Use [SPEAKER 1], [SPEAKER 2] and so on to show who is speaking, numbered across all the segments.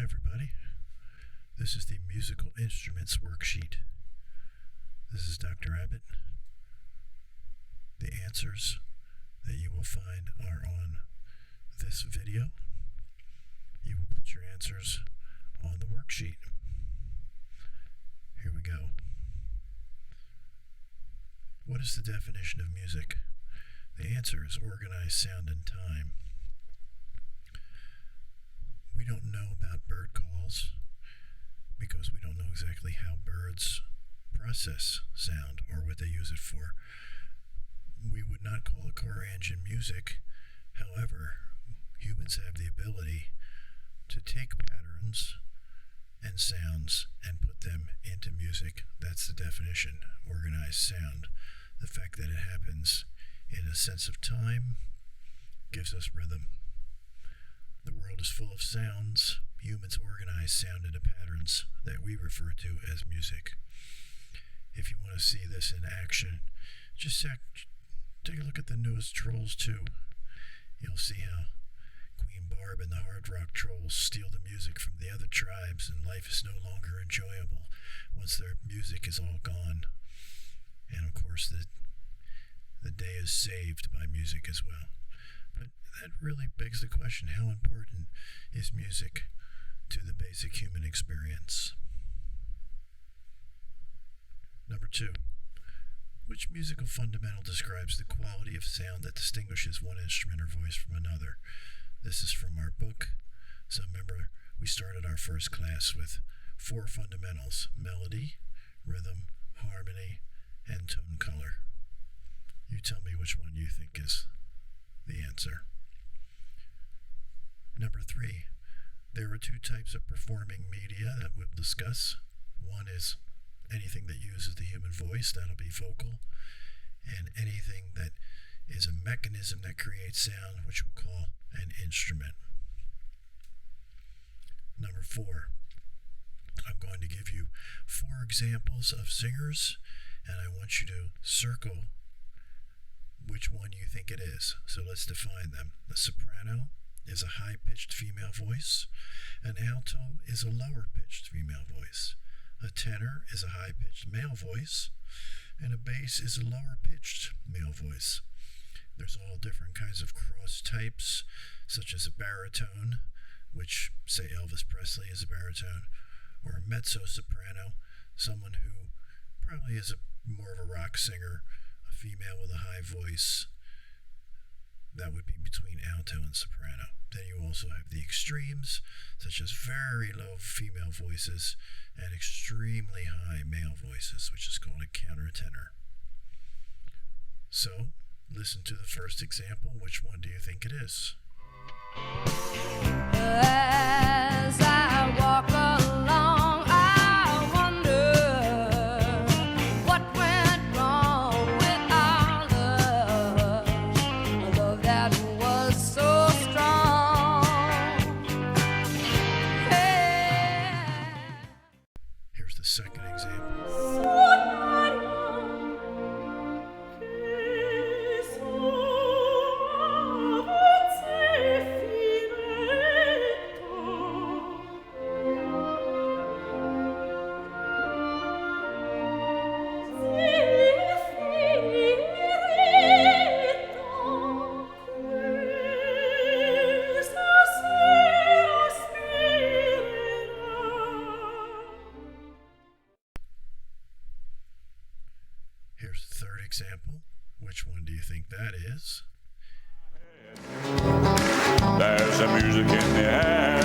[SPEAKER 1] everybody. This is the Musical Instruments Worksheet. This is Dr. Abbott. The answers that you will find are on this video. You will put your answers on the worksheet. Here we go. What is the definition of music? The answer is organized sound and time. We don't know about bird calls because we don't know exactly how birds process sound or what they use it for. We would not call a car engine music. However, humans have the ability to take patterns and sounds and put them into music. That's the definition, organized sound. The fact that it happens in a sense of time gives us rhythm. The world is full of sounds. Humans organize sound into patterns that we refer to as music. If you want to see this in action, just take a look at the newest Trolls 2. You'll see how Queen Barb and the Hard Rock Trolls steal the music from the other tribes, and life is no longer enjoyable once their music is all gone. And of course, the day is saved by music as well. But that really begs the question, how important is music to the basic human experience? Number 2. Which musical fundamental describes the quality of sound that distinguishes one instrument or voice from another? This is from our book. So remember, we started our first class with 4 fundamentals: melody, rhythm, harmony, and tone color. You tell me which one you think is the answer. Number 3, there are 2 types of performing media that we'll discuss. One is anything that uses the human voice, that'll be vocal, and anything that is a mechanism that creates sound, which we'll call an instrument. Number 4, I'm going to give you 4 examples of singers, and I want you to circle which one you think it is. So let's define them. The soprano is a high-pitched female voice. An alto is a lower-pitched female voice. A tenor is a high-pitched male voice. And a bass is a lower-pitched male voice. There's all different kinds of cross types, such as a baritone, which, say, Elvis Presley is a baritone, or a mezzo-soprano, someone who probably is more of a rock singer, a female with a high voice. That would be between alto and soprano. Then you also have the extremes, such as very low female voices and extremely high male voices, which is called a countertenor. So, listen to the first example. Which one do you think it is?
[SPEAKER 2] As I walk along, I wonder what went wrong with our love, a love that was so strong. Hey.
[SPEAKER 1] Here's the second example. Here's the third example. Which one do you think that is?
[SPEAKER 3] There's some music in the air,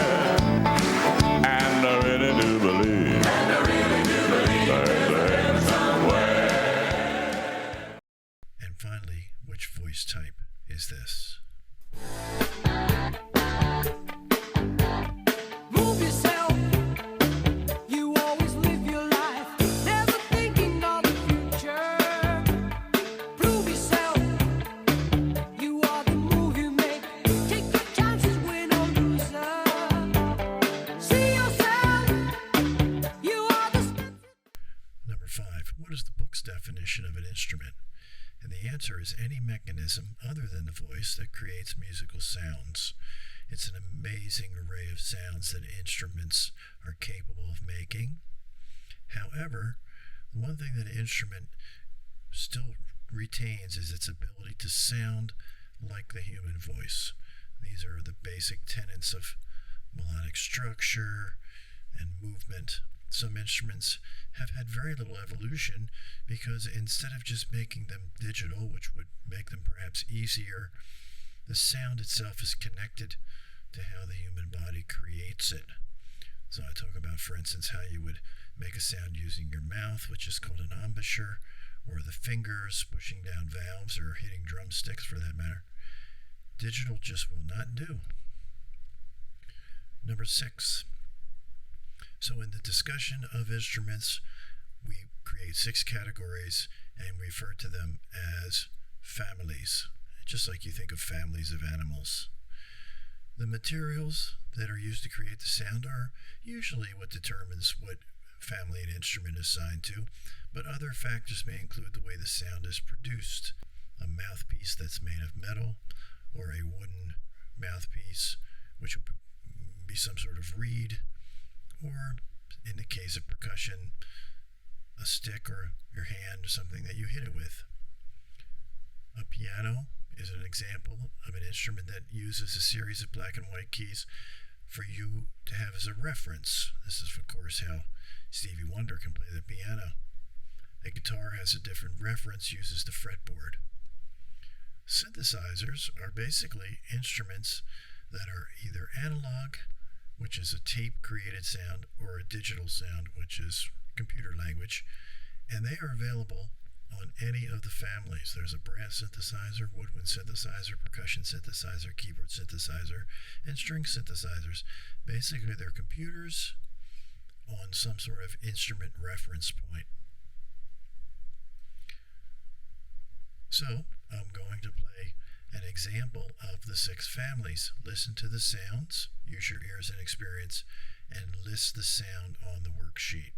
[SPEAKER 3] and I really do believe, there's a heaven somewhere.
[SPEAKER 1] And finally, which voice type is this?
[SPEAKER 2] Move yourself. You always live your life, never thinking of the future. Prove yourself. You are the move you make. Take your chances, win or lose. See yourself. You are the steps.
[SPEAKER 1] Number 5, what is the book's definition of an instrument? And the answer is any mechanism other than the voice that creates musical sounds. It's an amazing array of sounds that instruments are capable of making. However, the one thing that an instrument still retains is its ability to sound like the human voice. These are the basic tenets of melodic structure and movement. Some instruments have had very little evolution because instead of just making them digital, which would make them perhaps easier, the sound itself is connected to how the human body creates it. So I talk about, for instance, how you would make a sound using your mouth, which is called an embouchure, or the fingers pushing down valves or hitting drumsticks for that matter. Digital just will not do. Number 6. So in the discussion of instruments, we create 6 categories and refer to them as families, just like you think of families of animals. The materials that are used to create the sound are usually what determines what family an instrument is assigned to, but other factors may include the way the sound is produced. A mouthpiece that's made of metal, or a wooden mouthpiece, which would be some sort of reed, or in the case of percussion, a stick or your hand, something that you hit it with. A piano is an example of an instrument that uses a series of black and white keys for you to have as a reference. This is, of course, how Stevie Wonder can play the piano. A guitar has a different reference, uses the fretboard. Synthesizers are basically instruments that are either analog, which is a tape-created sound, or a digital sound, which is computer language, and they are available on any of the families. There's a brass synthesizer, woodwind synthesizer, percussion synthesizer, keyboard synthesizer, and string synthesizers. Basically, they're computers on some sort of instrument reference point. So, I'm going to play an example of the 6 families. Listen to the sounds, use your ears and experience, and list the sound on the worksheet.